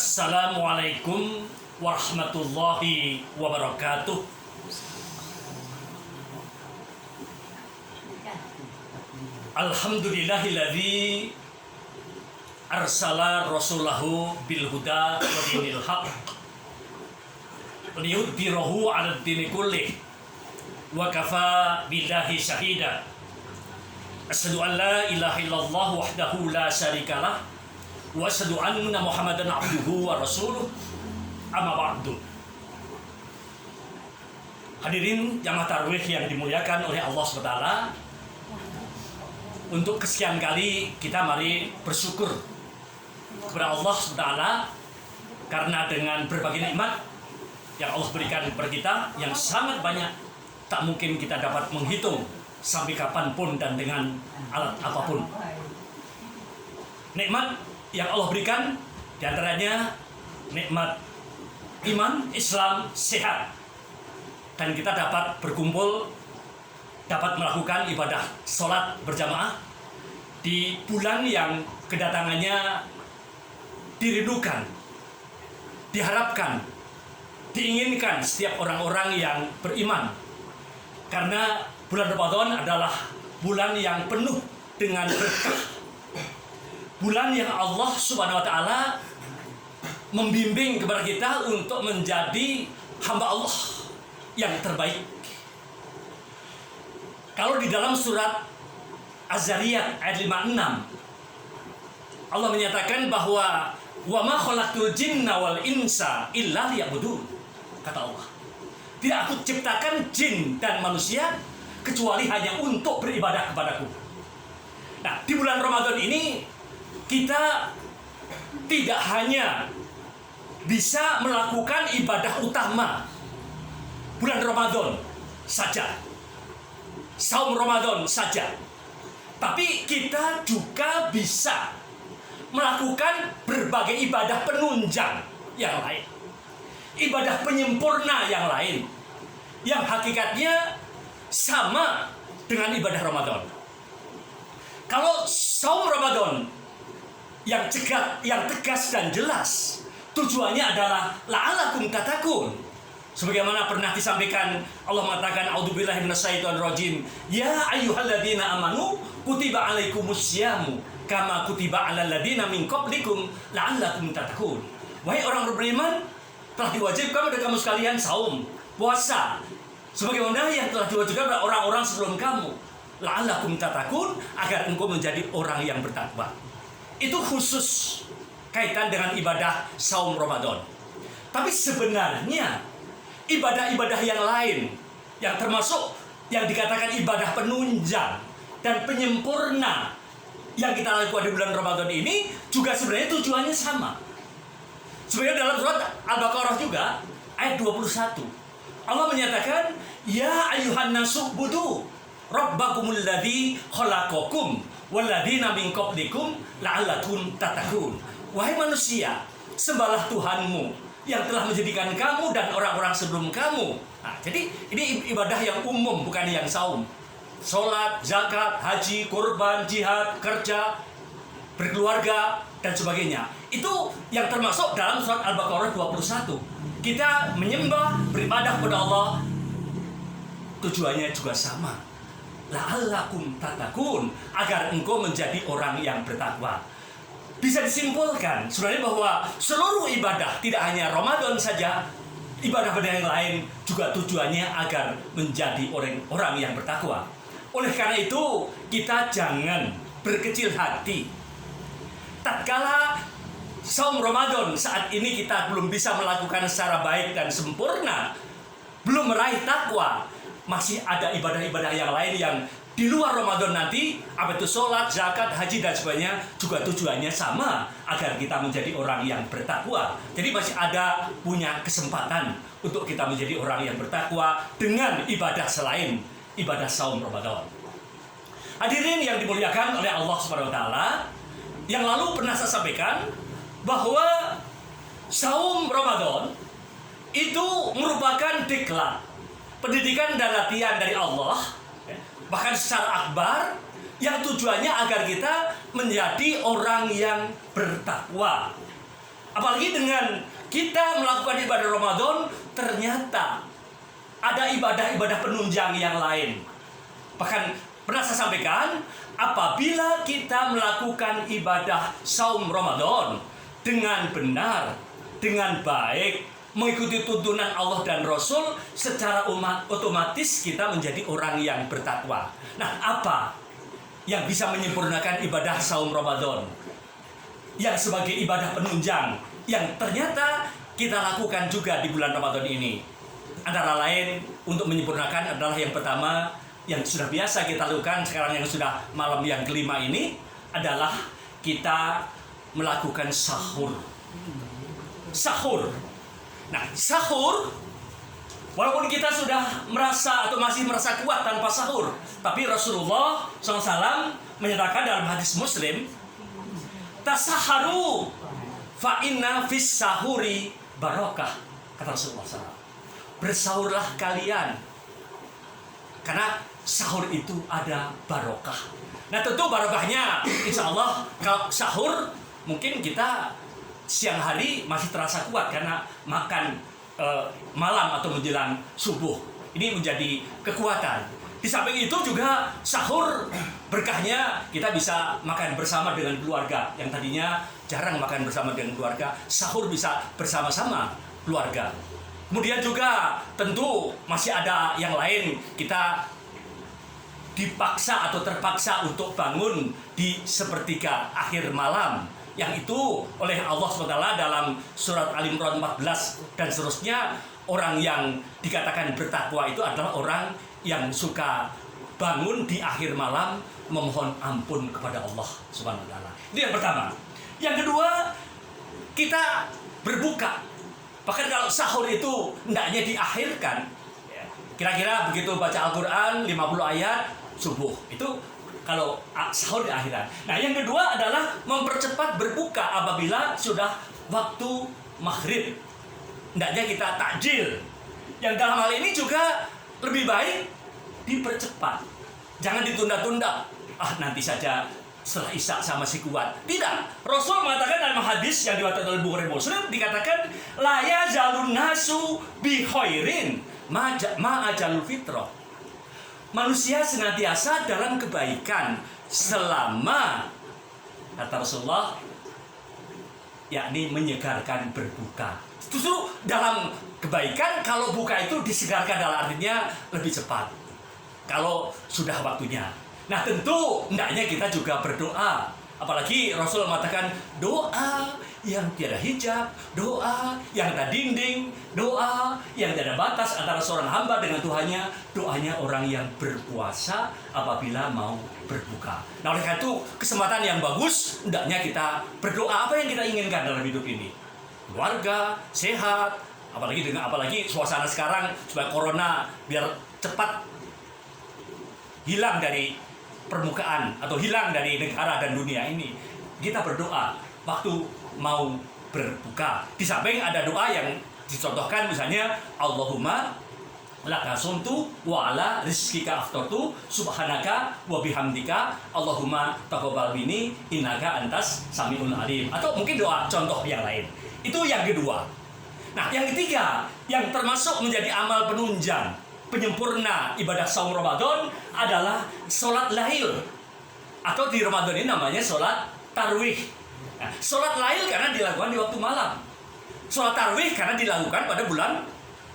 Assalamualaikum warahmatullahi wabarakatuh. Alhamdulillahilladzi arsala rasulahu bil huda wa dinil haq liyudhhirahu 'ala ad-dini kullih wa kafa billahi syahida. Asyhadu an la ilaha illallah wahdahu la syarikalah wa asyhadu anna Muhammadan abduhu wa rasuluh. Amma ba'du. Hadirin jamaah tarawih yang dimuliakan oleh Allah SWT, untuk kesekian kali kita mari bersyukur kepada Allah SWT karena dengan berbagai nikmat yang Allah berikan kepada kita yang sangat banyak, tak mungkin kita dapat menghitung sampai kapanpun dan dengan alat apapun. Nikmat yang Allah berikan diantaranya nikmat iman, Islam, sehat, dan kita dapat berkumpul, dapat melakukan ibadah sholat berjamaah di bulan yang kedatangannya dirindukan, diharapkan, diinginkan setiap orang-orang yang beriman. Karena bulan Ramadan adalah bulan yang penuh dengan berkah, bulan yang Allah Subhanahu wa Ta'ala membimbing kepada kita untuk menjadi hamba Allah yang terbaik. Kalau di dalam surat Az-Zariyat ayat 56, Allah menyatakan bahwa wa ma khalaqtul jinna wal insa illa liya'budun. Kata Allah, tidak aku ciptakan jin dan manusia kecuali hanya untuk beribadah kepadaku. Nah, di bulan Ramadan ini kita tidak hanya bisa melakukan ibadah utama bulan Ramadan saja, saum Ramadan saja, tapi kita juga bisa melakukan berbagai ibadah penunjang yang lain, ibadah penyempurna yang lain, yang hakikatnya sama dengan ibadah Ramadan. Kalau saum Ramadan yang tegas dan jelas, tujuannya adalah la'allakum tattaqun. Sebagaimana pernah disampaikan, Allah mengatakan a'udzubillahi minasyaitonirrajim, ya ayyuhalladzina amanu kutiba alaikumusyamu kama kutiba alal ladzina min qablikum la'allakum tattaqun. Wahai orang beriman, telah diwajibkan pada kamu sekalian saum, puasa, sebagaimana yang telah diwajibkan pada orang-orang sebelum kamu, la'allakum tattaqun, agar engkau menjadi orang yang bertakwa. Itu khusus kaitan dengan ibadah saum Ramadan. Tapi sebenarnya ibadah-ibadah yang lain, yang termasuk yang dikatakan ibadah penunjang dan penyempurna yang kita lakukan di bulan Ramadan ini juga sebenarnya tujuannya sama. Sebenarnya dalam surat Al-Baqarah juga ayat 21, Allah menyatakan, ya ayyuhan nasu budu rabbakumul ladzi khalaqakum walladzina min qablikum la'allakum tattaqun. Wahai manusia, sembahlah Tuhanmu yang telah menjadikan kamu dan orang-orang sebelum kamu. Nah, jadi ini ibadah yang umum, bukan yang saum. Sholat, zakat, haji, kurban, jihad, kerja, berkeluarga, dan sebagainya. Itu yang termasuk dalam surat Al-Baqarah 21. Kita menyembah, beribadah kepada Allah, tujuannya juga sama. La'allakum tattaqun, agar engkau menjadi orang yang bertakwa. Bisa disimpulkan sebenarnya bahwa seluruh ibadah, tidak hanya Ramadan saja, ibadah-ibadah yang lain juga tujuannya agar menjadi orang yang bertakwa. Oleh karena itu, kita jangan berkecil hati. Tatkala saum Ramadan saat ini kita belum bisa melakukan secara baik dan sempurna, belum meraih takwa, masih ada ibadah-ibadah yang lain yang di luar Ramadan nanti, apa itu sholat, zakat, haji, dan sebagainya, juga tujuannya sama, agar kita menjadi orang yang bertakwa. Jadi masih ada punya kesempatan untuk kita menjadi orang yang bertakwa dengan ibadah selain ibadah saum Ramadan. Hadirin yang dimuliakan oleh Allah SWT, yang lalu pernah saya sampaikan bahwa saum Ramadan itu merupakan diklat, pendidikan dan latihan dari Allah, bahkan secara akbar, yang tujuannya agar kita menjadi orang yang bertakwa. Apalagi dengan kita melakukan ibadah Ramadan, ternyata ada ibadah-ibadah penunjang yang lain. Bahkan pernah saya sampaikan, apabila kita melakukan ibadah saum Ramadan dengan benar, dengan baik, mengikuti tuntunan Allah dan Rasul, secara otomatis kita menjadi orang yang bertakwa. Nah, apa yang bisa menyempurnakan ibadah saum Ramadan yang sebagai ibadah penunjang yang ternyata kita lakukan juga di bulan Ramadan ini? Antara lain untuk menyempurnakan adalah yang pertama, yang sudah biasa kita lakukan sekarang yang sudah malam yang kelima ini, adalah kita melakukan sahur. Sahur. Nah, sahur, walaupun kita sudah merasa atau masih merasa kuat tanpa sahur, tapi Rasulullah SAW menyatakan dalam hadis Muslim, tasaharu fa inna fis sahuri barakah, kata Rasulullah SAW. Bersahurlah kalian, karena sahur itu ada barokah. Nah, tentu barokahnya insya Allah kalau sahur mungkin kita siang hari masih terasa kuat karena makan malam atau menjelang subuh. Ini menjadi kekuatan. Di samping itu juga sahur berkahnya kita bisa makan bersama dengan keluarga. Yang tadinya jarang makan bersama dengan keluarga, sahur bisa bersama-sama keluarga. Kemudian juga tentu masih ada yang lain, kita dipaksa atau terpaksa untuk bangun di sepertiga akhir malam, yang itu oleh Allah SWT dalam surat Al-Imran 14 dan seterusnya, orang yang dikatakan bertakwa itu adalah orang yang suka bangun di akhir malam memohon ampun kepada Allah Subhanahu wa taala. Itu yang pertama. Yang kedua, kita berbuka. Bahkan kalau sahur itu hendaknya diakhirkan, kira-kira begitu baca Al-Quran 50 ayat subuh, itu kalau sahur di akhiran. Nah, yang kedua adalah mempercepat berbuka apabila sudah waktu maghrib. Hendaknya kita takjil. Yang dalam hal ini juga lebih baik dipercepat. Jangan ditunda-tunda. Nanti saja setelah Isya sama si kuat. Tidak. Rasul mengatakan dalam hadis yang diriwayatkan oleh Bukhari Muslim, dikatakan la yazalun nasu bi khairin ma ajalul fitrah. Manusia senantiasa dalam kebaikan selama, kata Rasulullah, yakni menyegarkan berbuka. Justru dalam kebaikan kalau buka itu disegarkan, dalam artinya lebih cepat kalau sudah waktunya. Nah, tentu hendaknya kita juga berdoa. Apalagi Rasul mengatakan doa yang tiada hijab, doa yang tak dinding, doa yang tidak ada batas antara seorang hamba dengan Tuhannya, doanya orang yang berpuasa apabila mau berbuka. Nah, oleh karena itu kesempatan yang bagus hendaknya kita berdoa apa yang kita inginkan dalam hidup ini. Keluarga, sehat, apalagi suasana sekarang supaya corona biar cepat hilang dari permukaan atau hilang dari negara dan dunia ini. Kita berdoa waktu mau berbuka. Di samping ada doa yang dicontohkan, misalnya Allahumma laka sumtu wa ala rizkika aftartu subhanaka wa bihamdika Allahumma taqabbal minni innaka antas samiul alim. Atau mungkin doa contoh yang lain. Itu yang kedua. Nah, yang ketiga yang termasuk menjadi amal penunjang, penyempurna ibadah saum Ramadan adalah sholat lail, atau di Ramadan ini namanya sholat tarwih. Nah, sholat lail karena dilakukan di waktu malam, sholat tarwih karena dilakukan pada bulan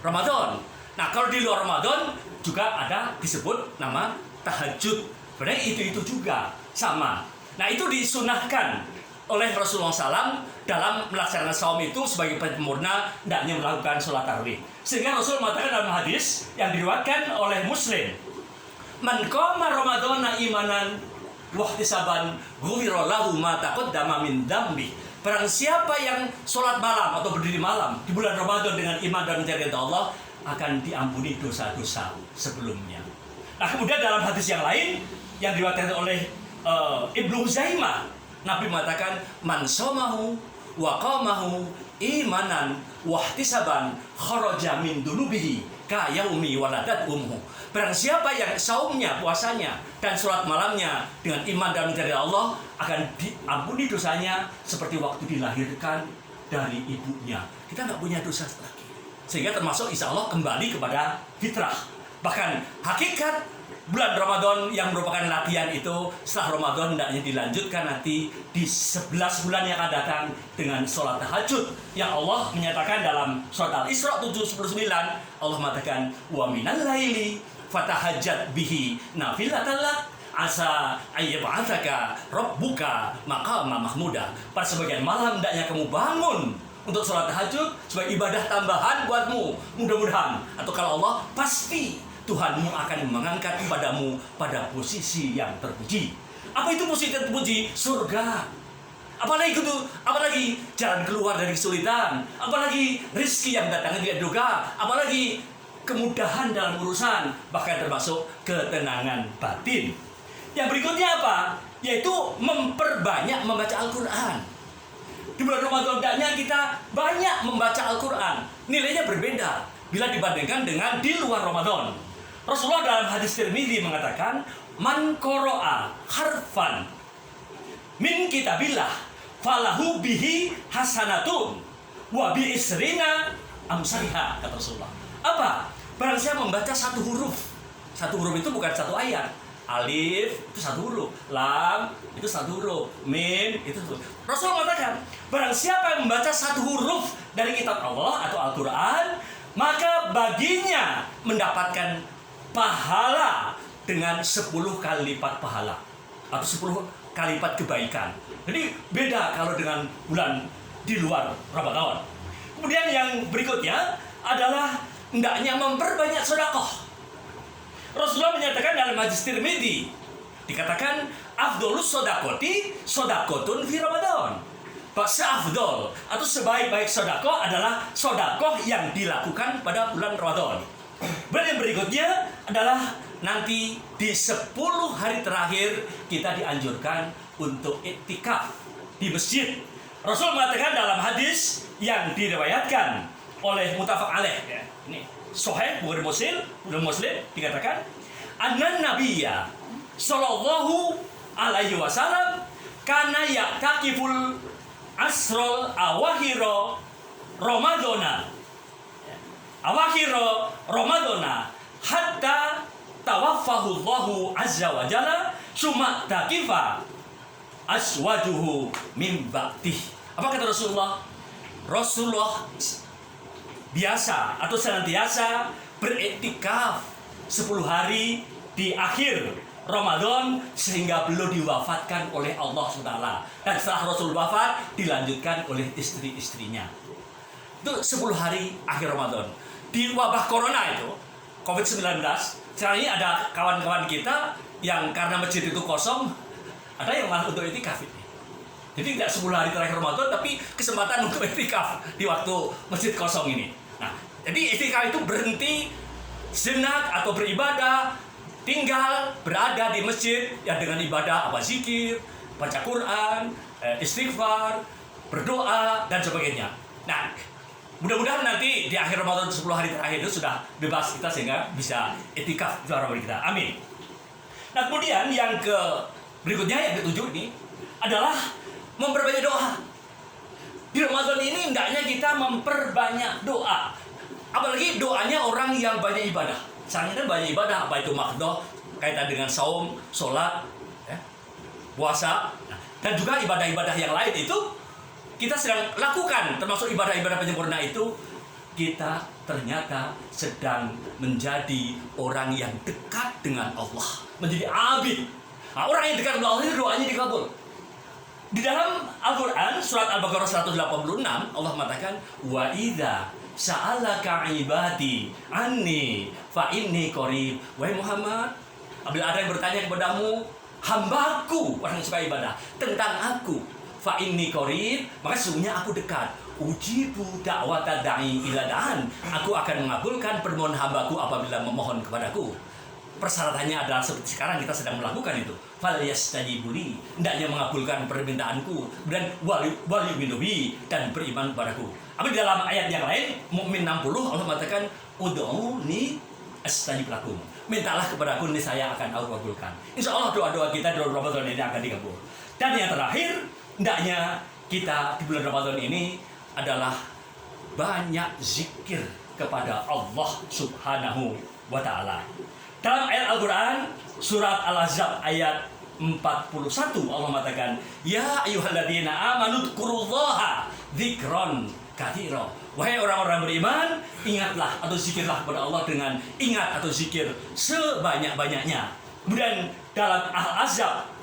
Ramadan. Nah, kalau di luar Ramadan juga ada disebut nama tahajud. Sebenarnya itu juga sama. Nah, itu disunahkan oleh Rasulullah SAW dalam melaksanakan saum itu sebagai penyempurna, hendaknya melakukan sholat tarwih. Sehingga Rasul mengatakan dalam hadis yang diriwayatkan oleh Muslim, man qama ramadhana imanan wa ihtisaban ghufira lahu ma taqaddama min dzambi. Barang siapa yang sholat malam atau berdiri malam di bulan Ramadan dengan iman dan mencari ridha Allah, akan diampuni dosa-dosa sebelumnya. Nah, kemudian dalam hadis yang lain yang diriwayatkan oleh Ibnu Huzaimah, Nabi mengatakan man shamahu wa qamahu imanan wa ihtisaban kharaja min dunubihi ka yaumi waladat ummu. Barang siapa yang saumnya, puasanya dan sholat malamnya dengan iman dan mencari Allah, akan diampuni dosanya seperti waktu dilahirkan dari ibunya. Kita nggak punya dosa lagi. Sehingga termasuk insya Allah kembali kepada fitrah. Bahkan hakikat bulan Ramadan yang merupakan latihan itu setelah Ramadan hendaknya dilanjutkan nanti di 11 bulan yang akan datang dengan sholat tahajud yang Allah menyatakan dalam surat Al-Isra 7:19. Allah mengatakan wa minal laili fatahajjat bihi nafilatan lak asa ayyab'atsaka rabbuka maqama mahmuda. Pada sebagian malam hendaknya kamu bangun untuk sholat tahajud sebagai ibadah tambahan buatmu. Mudah-mudahan atau kalau Allah pasti Tuhanmu akan mengangkat padamu pada posisi yang terpuji. Apa itu posisi yang terpuji? Surga. Apalagi jalan keluar dari kesulitan, apalagi rezeki yang datang tidak diduga, apalagi kemudahan dalam urusan, bahkan termasuk ketenangan batin. Yang berikutnya apa? Yaitu memperbanyak membaca Al-Quran. Di bulan Ramadan hendaknya kita banyak membaca Al-Quran. Nilainya berbeda bila dibandingkan dengan di luar Ramadan. Rasulullah dalam hadis Tirmidzi mengatakan, man qara'a harfan min kitabillah falahu bihi hasanatun wa bi isrina amsalha, kata Rasulullah. Apa? Barang siapa membaca satu huruf. Satu huruf itu bukan satu ayat. Alif itu satu huruf, lam itu satu huruf, mim itu satu huruf. Rasulullah mengatakan, barang siapa yang membaca satu huruf dari kitab Allah atau Al-Quran, maka baginya mendapatkan pahala dengan 10 kali lipat pahala atau 10 kali lipat kebaikan. Jadi beda kalau dengan bulan di luar Ramadan. Kemudian yang berikutnya adalah hendaknya memperbanyak sedekah. Rasulullah menyatakan dalam hadis Tirmidzi, dikatakan afdholus shadaqati shadaqatun fi Ramadan. Seafdol atau sebaik-baik sedekah adalah sedekah yang dilakukan pada bulan Ramadan. Bulan yang berikutnya adalah nanti di 10 hari terakhir kita dianjurkan untuk iktikaf di masjid. Rasul mengatakan dalam hadis yang diriwayatkan oleh muttafaq alaih, ya, ini sahih Bukhari Muslim dikatakan anna nabiyya sallallahu alaihi wasallam kana ya'takiful asrul awakhira Ramadana hatta tawaffahu Allahu azza wa jalla summa takifa aswajuhu min ba'dih. Apa kata Rasulullah? Rasulullah biasa atau senantiasa beriktikaf 10 hari di akhir Ramadan sehingga belum diwafatkan oleh Allah SWT. Dan setelah Rasul wafat dilanjutkan oleh istri-istrinya. Itu 10 hari akhir Ramadan. Di wabah corona itu, COVID-19, sekarang ini ada kawan-kawan kita yang karena masjid itu kosong, ada yang malah untuk iktikaf ini. Jadi tidak 10 hari terakhir Ramadan, tapi kesempatan untuk iktikaf di waktu masjid kosong ini. Nah, jadi iktikaf itu berhenti sejenak atau beribadah, tinggal berada di masjid ya dengan ibadah apa zikir, baca Quran, istighfar, berdoa dan sebagainya. Nah, mudah-mudahan nanti di akhir Ramadan 10 hari terakhir itu sudah bebas kita sehingga bisa iktikaf di Ramadan kita. Amin. Nah, kemudian yang berikutnya yang ketujuh ini adalah memperbanyak doa. Di Ramadan ini hendaknya kita memperbanyak doa. Apalagi doanya orang yang banyak ibadah. Misalnya kan banyak ibadah, apa itu makdoh, kaitan dengan saum, sholat, ya, puasa, dan juga ibadah-ibadah yang lain itu kita sedang lakukan, termasuk ibadah-ibadah penyempurna itu, kita ternyata sedang menjadi orang yang dekat dengan Allah, menjadi abid. Nah, orang yang dekat dengan Allah itu doanya dikabul. Di dalam Al-Quran, surat Al-Baqarah 186, Allah mengatakan, wa idza sa'alaka ibadi anni fa inni qarib. Wahai Muhammad, apabila ada yang bertanya kepadamu, hambaku, orang yang suka ibadah, tentang aku, fa inni qarib, maka sesungguhnya aku dekat. Ujibu da'wata da'i ila da'an. Aku akan mengabulkan permohonan hambaku apabila memohon kepadaku. Persyaratannya adalah seperti sekarang kita sedang melakukan itu. Fal yastajibu li, hendaknya mengabulkan permintaanku dan wal yu'minu bi, dan beriman kepadaku. Tapi dalam ayat yang lain, Mukmin 60, Allah mengatakan ud'uni astajib lakum. Mintalah kepadaku, niscaya akan aku kabulkan. Insya Allah doa-doa kita di Ramadan ini akan dikabul. Dan yang terakhir, hendaknya kita di bulan Ramadan ini adalah banyak zikir kepada Allah Subhanahu wa Ta'ala. Dalam ayat Al-Quran, surat Al-Ahzab ayat 41, Allah mengatakan, Ya ayyuhalladzina amanu dzkurullaha dzikron katsira. Wahai orang-orang beriman, ingatlah atau zikirlah kepada Allah dengan ingat atau zikir sebanyak-banyaknya. Kemudian dalam Al-Ahzab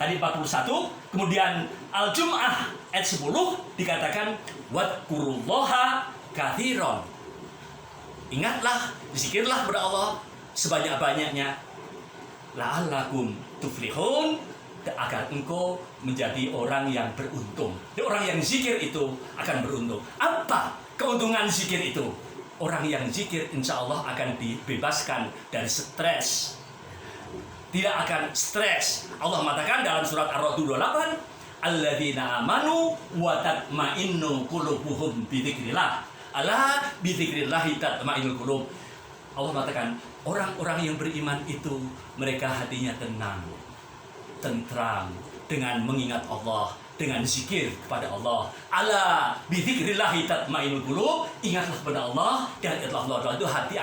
tadi 41, kemudian Al-Jum'ah ayat 10 dikatakan wadkurullaha katsiran. Ingatlah, zikirlah kepada Allah sebanyak-banyaknya, la'allakum tuflihun, agar engkau menjadi orang yang beruntung. Jadi orang yang zikir itu akan beruntung. Apa keuntungan zikir itu? Orang yang zikir insya Allah akan dibebaskan dari stres, tidak akan stres. Allah mengatakan dalam surat Ar-Ra'd 28, alladzina amanu wa tatma'innu qulubuhum bi dzikrillah. Ala bi dzikrillah tatma'innul qulub. Allah mengatakan orang-orang yang beriman itu mereka hatinya tenang, tentram dengan mengingat Allah, dengan zikir kepada Allah. Ala bi dzikrillah tatma'innul qulub. Ingatlah kepada Allah dan Allah itu hati